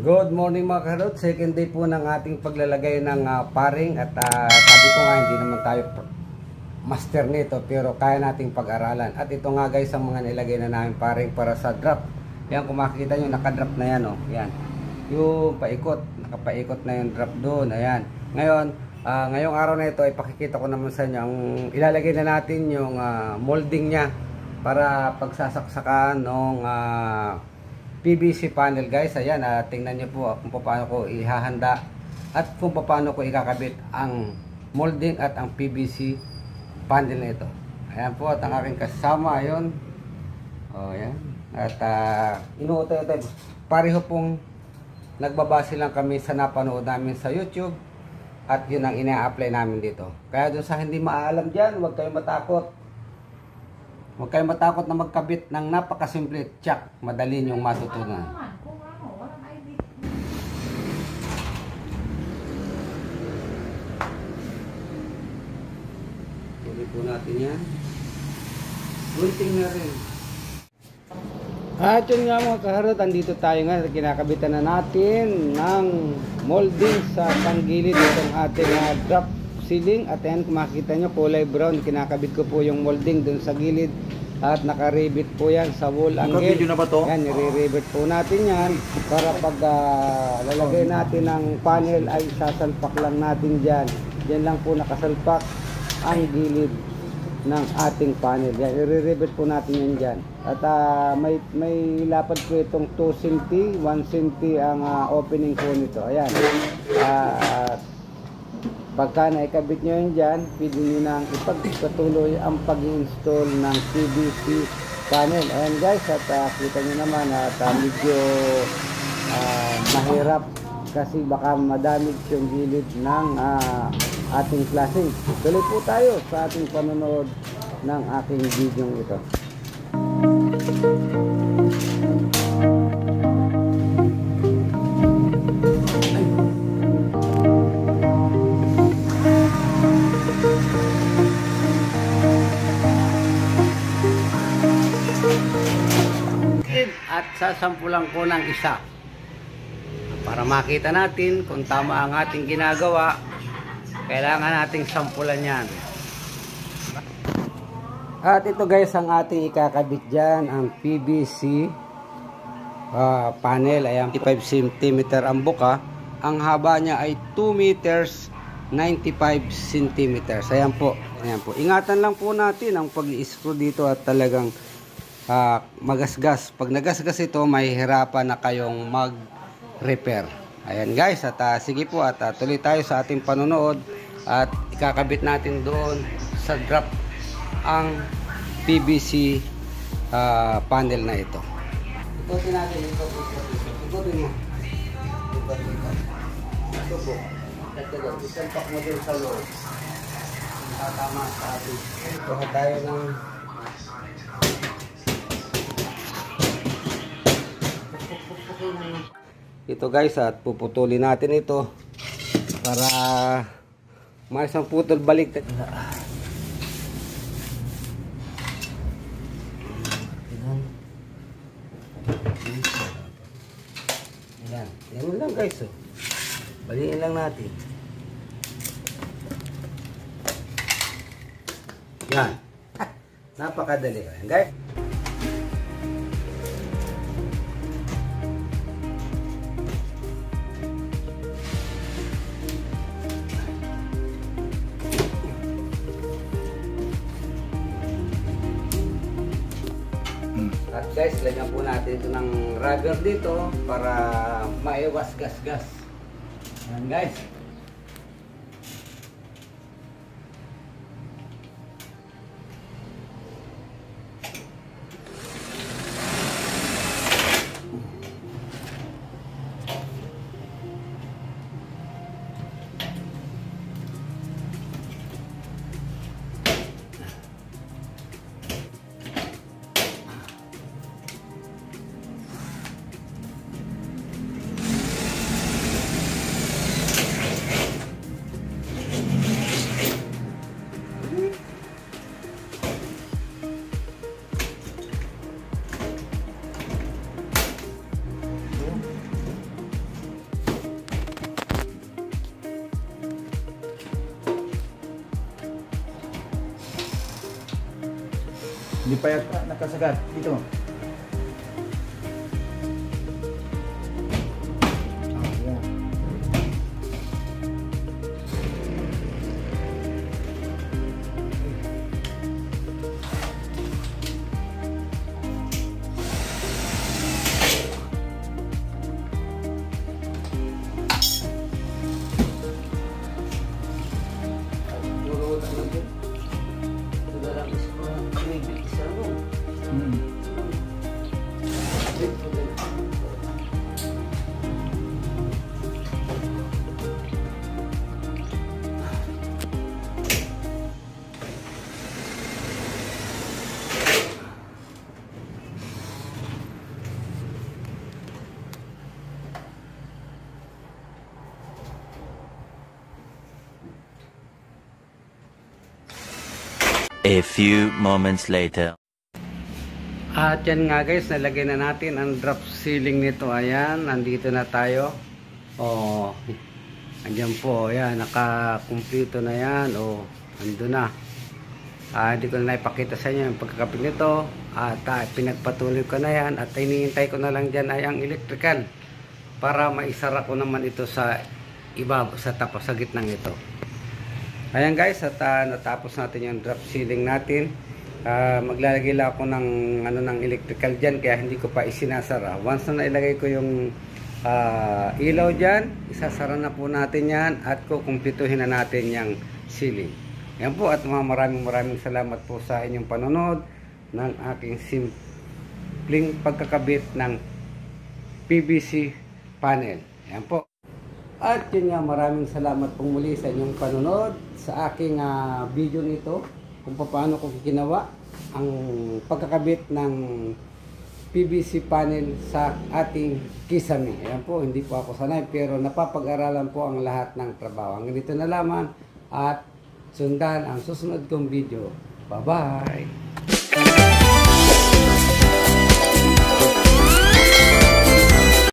Good morning mga karot. Second day po ng ating paglalagay ng paring at sabi ko nga hindi naman tayo master nito pero kaya nating pag-aralan. At ito nga guys ang mga nilagay na namin paring para sa drop. Yan kung makikita nyo naka-drop na yan oh. Yan. Yung paikot, nakapaikot na yung drop doon. Ayan. Ngayon, ngayong araw na ito ay pakikita ko naman sa inyo ang ilalagay na natin yung molding niya para pagsasaksakan ng PVC panel guys. Ayan, tingnan nyo po kung paano ko ihahanda at kung paano ko ikakabit ang molding at ang PVC panel na ito. Ayan po at ang aking kasama yun. O yan. At inuutay-utay. Pareho pong nagbabase lang kami sa napanood namin sa YouTube at yun ang ina-apply namin dito. Kaya dun sa hindi maalam dyan, huwag kayong matakot. Huwag kayong matakot na magkabit ng napakasimple. Tsak, madali niyong matutunan. Tuloy po natin yan. Gunting na rin. At yun nga mga kaharot, andito tayo nga. Kinakabitan na natin ng molding sa panggilid itong ating drop ceiling. At ayan kung makikita nyo kulay brown, kinakabit ko po yung molding dun sa gilid at nakaribit po yan sa wall angle. Video na ba to? Yan, nire-ribit po natin yan para pag lalagay natin ng panel ay sasalpak lang natin dyan. Dyan lang po nakasalpak ang gilid ng ating panel. Yan, i-ribit po natin yan dyan. At may lapad po itong 2 cm, 1 cm ang opening po nito. Ayan. Pagka naikabit nyo yun dyan, pwede nyo nang ipagpatuloy ang pag-install ng PVC panel. Ayan guys, at kita nyo naman at medyo mahirap kasi baka madamage yung gilid ng ating flashing. Tuloy po tayo sa ating panonood ng aking video ito. At sasampulan ko ng isa para makita natin kung tama ang ating ginagawa. Kailangan nating sampulan yan. At ito guys ang ating ikakabit dyan, ang PVC panel. Ayan, 55 cm ang buka. Ang haba niya ay 2 meters 95 cm. Ayan po. Ayan po. Ingatan lang po natin ang pag-i-screw dito at talagang magasgas. Pag nagasgas ito, mahihirapan na kayong mag-repair. Ayan guys, at sige po at tuloy tayo sa ating panonood at ikakabit natin doon sa drop ang PVC panel na ito. Ikutin natin ito. Ikutin mo. Ito po. Isalpak mo din sa loob. Tama sa atin. Ito tayo ng ito guys at puputulin natin ito para may isang putol balik. Ayan. Yan lang guys oh. Balikin lang natin. Yan. Napakadali guys. At guys, lagyan po natin ito ng rubber dito para maiwas gas-gas. Ayan guys. Hindi pa yata nakasagat. Dito. Ayan. A few moments later. At yan nga guys, nalagay na natin ang drop ceiling nito. Ayan, nandito na tayo. Oh, andyan po, ayan, nakakumpleto na yan. Oh, ando na. Hindi ko na naipakita sa inyo yung pagkakabit nito. At pinagpatuloy ko na yan. At hinihintay ko na lang dyan ay ang electrical para maisara ko naman ito sa iba, sa tapos, sa gitnang ito. Ayan guys, at natapos natin yung drop ceiling natin. Maglalagay lang ako ng ng electrical dyan, kaya hindi ko pa isinasara. Once na nailagay ko yung ilaw dyan, isasara na po natin yan at kukumpletuhin na natin yung ceiling. Ayan po, at maraming salamat po sa inyong panonood ng aking simpleng pagkakabit ng PVC panel. Ayan po. At yun nga, maraming salamat pong muli sa inyong panonood sa aking video nito kung paano ko ginawa ang pagkakabit ng PVC panel sa ating kisame. Ayan po, hindi po ako sanay pero napapag-aralan po ang lahat ng trabaho. Hanggang dito na lamang at sundan ang susunod kong video. Bye-bye!